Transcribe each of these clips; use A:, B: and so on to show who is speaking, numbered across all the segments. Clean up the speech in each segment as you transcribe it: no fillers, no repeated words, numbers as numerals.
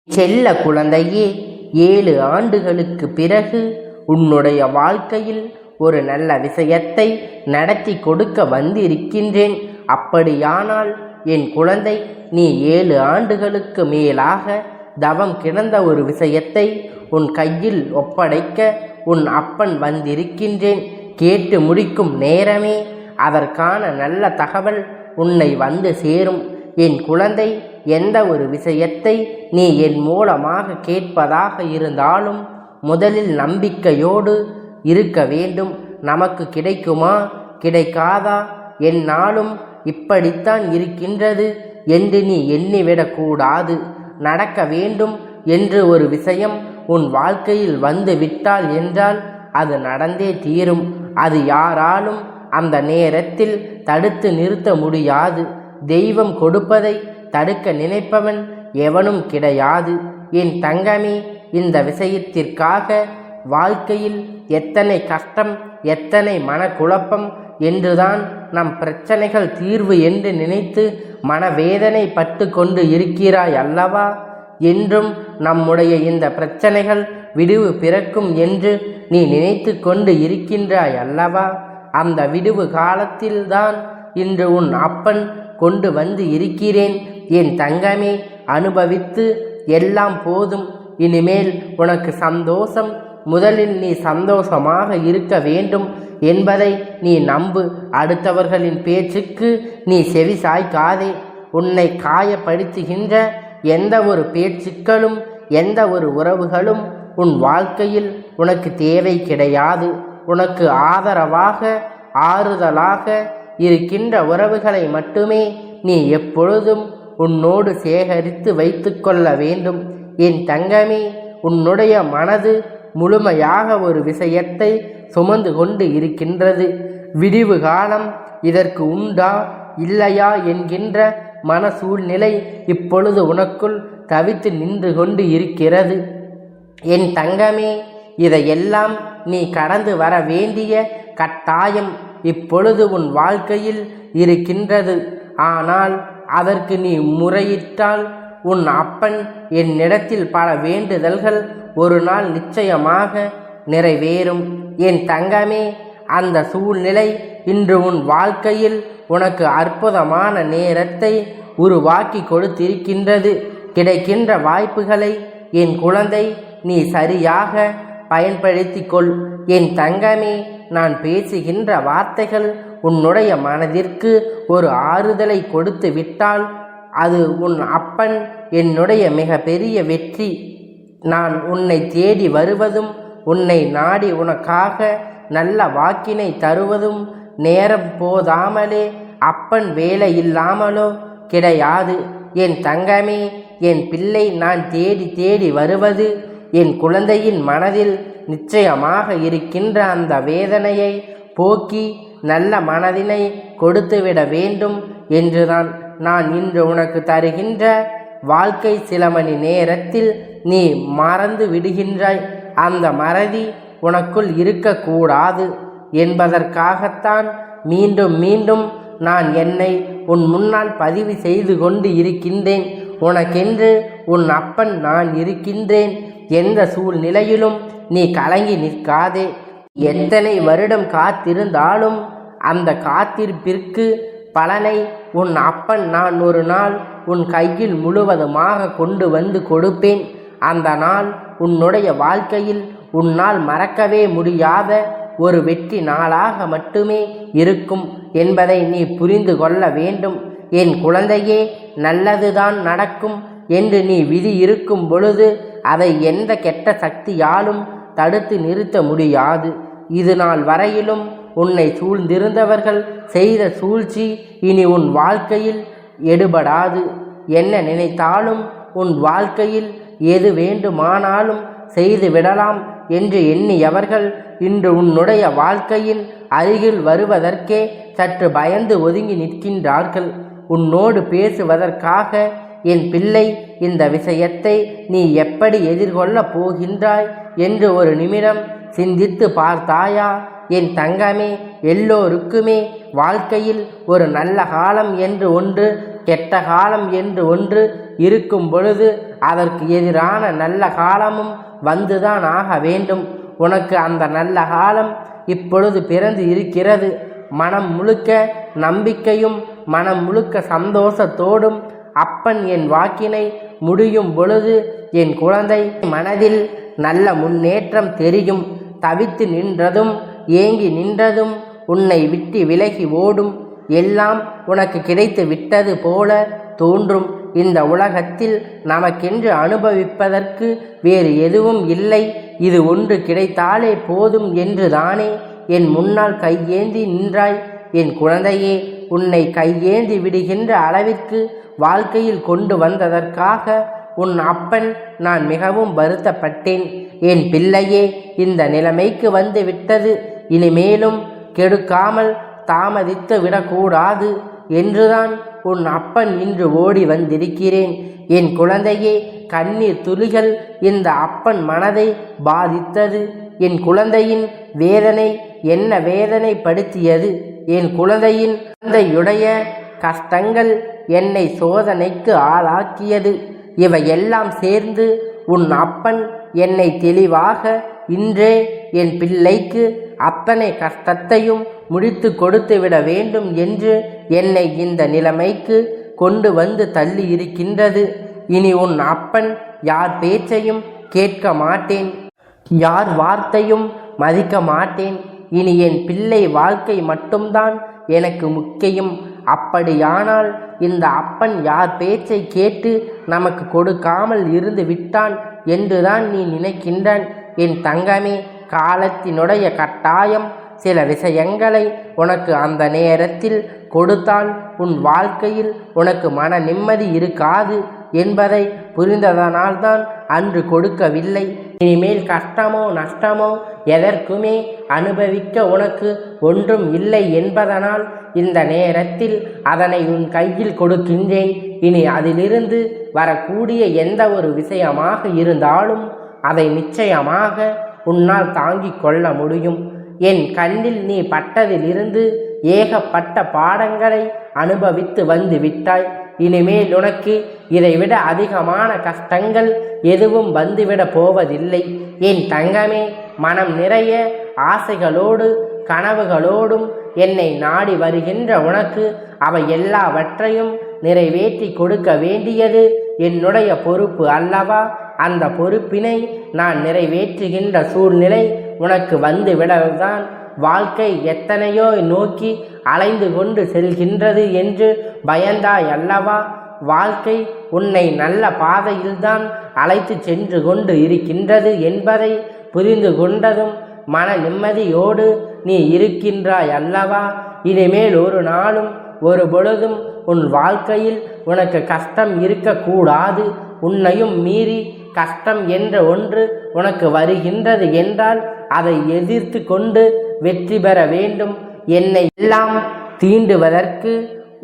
A: செல்ல குழந்தையே, 7 ஆண்டுகளுக்கு பிறகு உன்னுடைய வாழ்க்கையில் ஒரு நல்ல விஷயத்தை நடத்தி கொடுக்க வந்திருக்கின்றேன். அப்படியானால் என் குழந்தை, நீ 7 ஆண்டுகளுக்கு மேலாக தவம் கிடந்த ஒரு விஷயத்தை உன் கையில் ஒப்படைக்க உன் அப்பன் வந்திருக்கின்றேன். கேட்டு முடிக்கும் நேரமே அதற்கான நல்ல தகவல் உன்னை வந்து சேரும். என் குழந்தை, எந்த ஒரு விஷயத்தை நீ என் மூலமாக கேட்பதாக இருந்தாலும் முதலில் நம்பிக்கையோடு இருக்க வேண்டும். நமக்கு கிடைக்குமா கிடைக்காதா, என்னாலும் இப்படித்தான் இருக்கின்றது என்று நீ எண்ணிவிடக்கூடாது. நடக்க வேண்டும் என்று ஒரு விஷயம் உன் வாழ்க்கையில் வந்து விட்டால் என்றால் அது நடந்தே தீரும். அது யாராலும் அந்த நேரத்தில் தடுத்து நிறுத்த முடியாது. தெய்வம் கொடுப்பதை தடுக்க நினைப்பவன் எவனும் கிடையாது. என் தங்கமே, இந்த விஷயத்திற்காக வாழ்க்கையில் எத்தனை கஷ்டம், எத்தனை மனக்குழப்பம் என்றுதான் நம் பிரச்சனைகள் தீர்வு என்று நினைத்து மனவேதனை பட்டு கொண்டு இருக்கிறாய் அல்லவா? என்றும் நம்முடைய இந்த பிரச்சனைகள் விடிவு பிறக்கும் என்று நீ நினைத்து கொண்டு இருக்கின்றாய் அல்லவா? அந்த விடிவு காலத்தில்தான் இன்று உன் அப்பன் கொண்டு வந்து இருக்கிறேன். என் தங்கமே, அனுபவித்து எல்லாம் போதும். இனிமேல் உனக்கு சந்தோஷம். முதலில் நீ சந்தோஷமாக இருக்க வேண்டும் என்பதை நீ நம்பு. அடுத்தவர்களின் பேச்சுக்கு நீ செவி சாய்க்காதே. உன்னை காயப்படுத்துகின்ற எந்த ஒரு பேச்சுக்களும், எந்த ஒரு உறவுகளும் உன் வாழ்க்கையில் உனக்கு தேவை கிடையாது. உனக்கு ஆதரவாக, ஆறுதலாக இருக்கின்ற உறவுகளை மட்டுமே நீ எப்பொழுதும் உன்னோடு சேகரித்து வைத்து கொள்ள வேண்டும். என் தங்கமே, உன்னுடைய மனது முழுமையாக ஒரு விஷயத்தை சுமந்து கொண்டு இருக்கின்றது. விடிவு காலம் இதற்கு உண்டா இல்லையா என்கின்ற மன சூழ்நிலை இப்பொழுது உனக்குள் தவித்து நின்று கொண்டு இருக்கிறது. என் தங்கமே, இதையெல்லாம் நீ கடந்து வர வேண்டிய கட்டாயம் இப்பொழுது உன் வாழ்க்கையில் இருக்கின்றது. ஆனால் அதற்கு நீ முறையிட்டால் உன் அப்பன் என்னிடத்தில் பல வேண்டுதல்கள் ஒரு நாள் நிச்சயமாக நிறைவேறும். என் தங்கமே, அந்த சூழ்நிலை இன்று உன் வாழ்க்கையில் உனக்கு அற்புதமான நேரத்தை உருவாக்கி கொடுத்திருக்கின்றது. கிடைக்கின்ற வாய்ப்புகளை என் குழந்தை நீ சரியாக பயன்படுத்தி கொள். என் தங்கமே, நான் பேசுகின்ற வார்த்தைகள் உன்னுடைய மனதிற்கு ஒரு ஆறுதலை கொடுத்து விட்டால் அது உன் அப்பன் என்னுடைய மிக பெரிய வெற்றி. நான் உன்னை தேடி வருவதும், உன்னை நாடி உனக்காக நல்ல வாக்கினை தருவதும் நேரம் போதாமலே அப்பன் வேலை இல்லாமலோ கிடையாது. என் தங்கமே, என் பிள்ளை நான் தேடி தேடி வருவது என் குழந்தையின் மனதில் நிச்சயமாக இருக்கின்ற அந்த வேதனையை போக்கி நல்ல மனதினை கொடுத்துவிட வேண்டும் என்றுதான் நான் இன்று உனக்கு தருகின்ற வாழ்க்கை. சில மணி நேரத்தில் நீ மறந்து விடுகின்றாய். அந்த மறதி உனக்குள் இருக்கக்கூடாது என்பதற்காகத்தான் மீண்டும் மீண்டும் நான் என்னை உன் முன்னால் பதிவு செய்து கொண்டு இருக்கின்றேன். உனக்கென்று உன் அப்பன் நான் இருக்கின்றேன். எந்த சூழ்நிலையிலும் நீ கலங்கி நிற்காதே. எத்தனை வருடம் காத்திருந்தாலும் அந்த காத்திருப்பிற்கு பலனை உன் அப்பன் நான் ஒரு நாள் உன் கையில் முழுவதுமாக கொண்டு வந்து கொடுப்பேன். அந்த நாள் உன்னுடைய வாழ்க்கையில் உன்னால் மறக்கவே முடியாத ஒரு வெற்றி நாளாக மட்டுமே இருக்கும் என்பதை நீ புரிந்து கொள்ள வேண்டும். என் குழந்தையே, நல்லதுதான் நடக்கும் என்று நீ விதி இருக்கும் பொழுது அதை எந்த கெட்ட சக்தியாலும் தடுத்து நிறுத்த முடியாது. இது நாள் வரையிலும் உன்னை சூழ்ந்திருந்தவர்கள் செய்த சூழ்ச்சி இனி உன் வாழ்க்கையில் எடுபடாது. என்ன நினைத்தாலும் உன் வாழ்க்கையில் எது வேண்டுமானாலும் செய்து விடலாம் என்று எண்ணியவர்கள் இன்று உன்னுடைய வாழ்க்கையின் அருகில் வருவதற்கே சற்று பயந்து ஒதுங்கி நிற்கின்றார்கள். உன்னோடு பேசுவதற்காக என் பிள்ளை, இந்த விஷயத்தை நீ எப்படி எதிர்கொள்ளப் போகின்றாய் என்று ஒரு நிமிடம் சிந்தித்து பார்த்தாயா? என் தங்கமே, எல்லோருக்குமே வாழ்க்கையில் ஒரு நல்ல காலம் என்று ஒன்று, கெட்ட காலம் என்று ஒன்று இருக்கும் பொழுது அதற்கு எதிரான நல்ல காலமும் வந்துதான் ஆக வேண்டும். உனக்கு அந்த நல்ல காலம் இப்பொழுது பிறந்து இருக்கிறது. மனம் முழுக்க நம்பிக்கையும் மனம் முழுக்க சந்தோஷத்தோடும் அப்பன் என் வாக்கினை முடியும் பொழுது என் குழந்தை மனதில் நல்ல முன்னேற்றம் தெரியும். தவித்து நின்றதும் ஏங்கி நின்றதும் உன்னை விட்டு விலகி ஓடும். எல்லாம் உனக்கு கிடைத்து விட்டது போல தோன்றும். இந்த உலகத்தில் நமக்கென்று அனுபவிப்பதற்கு வேறு எதுவும் இல்லை. இது ஒன்று கிடைத்தாலே போதும் என்று தானே என் முன்னால் கையேந்தி நின்றாய். என் குழந்தையே, உன்னை கையேந்தி விடுகின்ற அளவிற்கு வாழ்க்கையில் கொண்டு வந்ததற்காக உன் அப்பன் நான் மிகவும் வருத்தப்பட்டேன். என் பிள்ளையே, இந்த நிலைமைக்கு வந்து விட்டது. இனிமேலும் கெடுக்காமல் தாமதித்து விடக்கூடாது என்றுதான் உன் அப்பன் இன்று ஓடி வந்திருக்கிறேன். என் குழந்தையே, கண்ணீர் துளிகள் இந்த அப்பன் மனதை பாதித்தது. என் குழந்தையின் வேதனை என்ன வேதனைப்படுத்தியது. என் குழந்தையின் குழந்தையுடைய கஷ்டங்கள் என்னை சோதனைக்கு ஆளாக்கியது. இவையெல்லாம் சேர்ந்து உன் அப்பன் என்னை தெளிவாக இன்றே என் பிள்ளைக்கு அத்தனை கஷ்டத்தையும் முடித்து கொடுத்து விட வேண்டும் என்று என்னை இந்த நிலைமைக்கு கொண்டு வந்து தள்ளி இருக்கின்றது. இனி உன் அப்பன் யார் பேச்சையும் கேட்க மாட்டேன், யார் வார்த்தையும் மதிக்க மாட்டேன். இனி என் பிள்ளை வாழ்க்கை மட்டும்தான் எனக்கு முக்கியம். அப்படியானால் இந்த அப்பன் யார் பேச்சை கேட்டு நமக்கு கொடுக்காமல் இருந்து விட்டான் என்றுதான் நீ நினைக்கின்றான். என் தங்கமே, காலத்தினுடைய கட்டாயம் சில விஷயங்களை உனக்கு அந்த நேரத்தில் கொடுத்தால் உன் வாழ்க்கையில் உனக்கு மன நிம்மதி இருக்காது என்பதை புரிந்ததனால்தான் அன்று கொடுக்கவில்லை. இனிமேல் கஷ்டமோ நஷ்டமோ எதற்குமே அனுபவிக்க உனக்கு ஒன்றும் இல்லை என்பதனால் இந்த நேரத்தில் அதனை உன் கையில் கொடுக்கின்றேன். இனி அதிலிருந்து வரக்கூடிய எந்த ஒரு விஷயமாக இருந்தாலும் அதை நிச்சயமாக உன்னால் தாங்கிக் கொள்ள முடியும். என் கண்ணில் நீ பட்டதிலிருந்து ஏகப்பட்ட பாடங்களை அனுபவித்து வந்து விட்டாய். இனிமேல் உனக்கு இதைவிட அதிகமான கஷ்டங்கள் எதுவும் வந்துவிட போவதில்லை. என் தங்கமே, மனம் நிறைய ஆசைகளோடு கனவுகளோடும் என்னை நாடி வருகின்ற உனக்கு அவை எல்லாவற்றையும் நிறைவேற்றி கொடுக்க வேண்டியது என்னுடைய பொறுப்பு அல்லவா? அந்த பொறுப்பினை நான் நிறைவேற்றுகின்ற சூழ்நிலை உனக்கு வந்து விடதான் வாழ்க்கை எத்தனையோ நோக்கி அலைந்து கொண்டு செல்கின்றது என்று பயந்தாய் அல்லவா? வாழ்க்கை உன்னை நல்ல பாதையில்தான் அழைத்து சென்று கொண்டு இருக்கின்றது என்பதை புரிந்து கொண்டதும் மன நிம்மதியோடு நீ இருக்கின்றாய் அல்லவா? இனிமேல் ஒரு நாளும் ஒரு பொழுதும் உன் வாழ்க்கையில் உனக்கு கஷ்டம் இருக்கக்கூடாது. உன்னையும் மீறி கஷ்டம் என்ற ஒன்று உனக்கு வருகின்றது என்றால் அதை எதிர்த்து கொண்டு வெற்றி பெற வேண்டும். என்னை எல்லாம் தீண்டுவதற்கு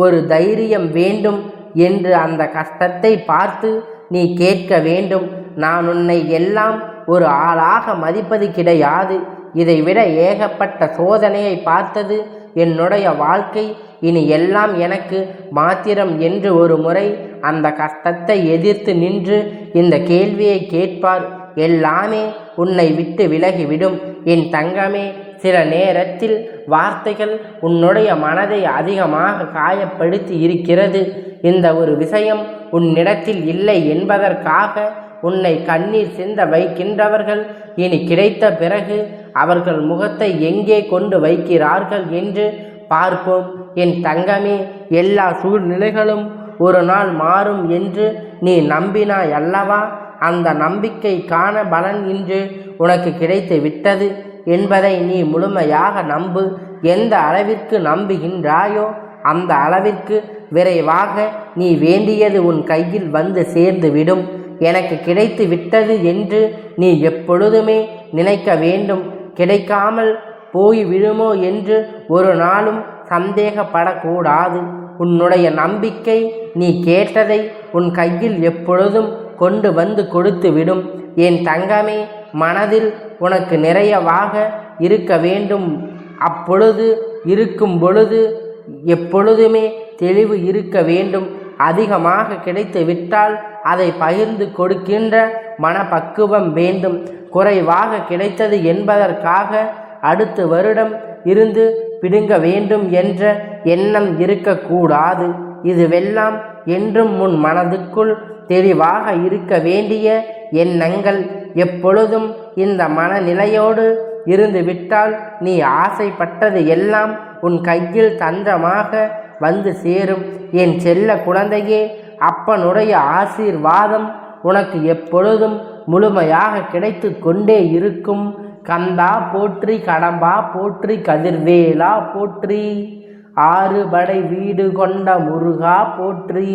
A: ஒரு தைரியம் வேண்டும் என்று அந்த கஷ்டத்தை பார்த்து நீ கேட்க வேண்டும். நான் உன்னை எல்லாம் ஒரு ஆளாக மதிப்பது கிடையாது. இதைவிட ஏகப்பட்ட சோதனையை பார்த்தது என்னுடைய வாழ்க்கை. இனி எல்லாம் எனக்கு மாத்திரம் என்று ஒரு முறை அந்த கஷ்டத்தை எதிர்த்து நின்று இந்த கேள்வியை கேட்பார். எல்லாமே உன்னை விட்டு விலகிவிடும். என் தங்கமே, சில நேரத்தில் வார்த்தைகள் உன்னுடைய மனதை அதிகமாக காயப்படுத்தி இருக்கிறது. இந்த ஒரு விஷயம் உன்னிடத்தில் இல்லை என்பதற்காக உன்னை கண்ணீர் சிந்த வைக்கின்றவர்கள் இனி கிடைத்த பிறகு அவர்கள் முகத்தை எங்கே கொண்டு வைக்கிறார்கள் என்று பார்ப்போம். என் தங்கமே, எல்லா சூழ்நிலைகளும் ஒரு நாள் மாறும் என்று நீ நம்பினாய் அல்லவா? அந்த நம்பிக்கைக்கான பலன் இன்று உனக்கு கிடைத்து விட்டது என்பதை நீ முழுமையாக நம்பு. எந்த அளவிற்கு நம்புகின்றாயோ அந்த அளவிற்கு விரைவாக நீ வேண்டியது உன் கையில் வந்து சேர்ந்து விடும். எனக்கு கிடைத்து விட்டது என்று நீ எப்பொழுதுமே நினைக்க வேண்டும். கிடைக்காமல் போய் விடுமோ என்று ஒரு நாளும் சந்தேகப்படக்கூடாது. உன்னுடைய நம்பிக்கை நீ கேட்டதை உன் கையில் எப்பொழுதும் கொண்டு வந்து கொடுத்து விடும். என் தங்கமே, மனதில் உனக்கு நிறையவாக இருக்க வேண்டும். அப்பொழுது இருக்கும் பொழுது எப்பொழுதுமே தெளிவு இருக்க வேண்டும். அதிகமாக கிடைத்து விட்டால் அதை பகிர்ந்து கொடுக்கின்ற மனப்பக்குவம் வேண்டும். குறைவாக கிடைத்தது என்பதற்காக அடுத்த வருடம் இருந்து பிடுங்க வேண்டும் என்ற எண்ணம் இருக்கக்கூடாது. இதுவெல்லாம் என்றும் முன் மனதுக்குள் தெளிவாக இருக்க வேண்டிய எண்ணங்கள். எப்பொழுதும் இந்த மனநிலையோடு இருந்து விட்டால் நீ ஆசைப்பட்டது எல்லாம் உன் கையில் தந்திரமாக வந்து சேரும். என் செல்ல குழந்தையே, அப்பனுடைய ஆசீர்வாதம் உனக்கு எப்பொழுதும் முழுமையாக கிடைத்து கொண்டே இருக்கும். கந்தா போற்றி, கடம்பா போற்றி, கதிர்வேலா போற்றி, ஆறுபடை வீடு கொண்ட முருகா போற்றி.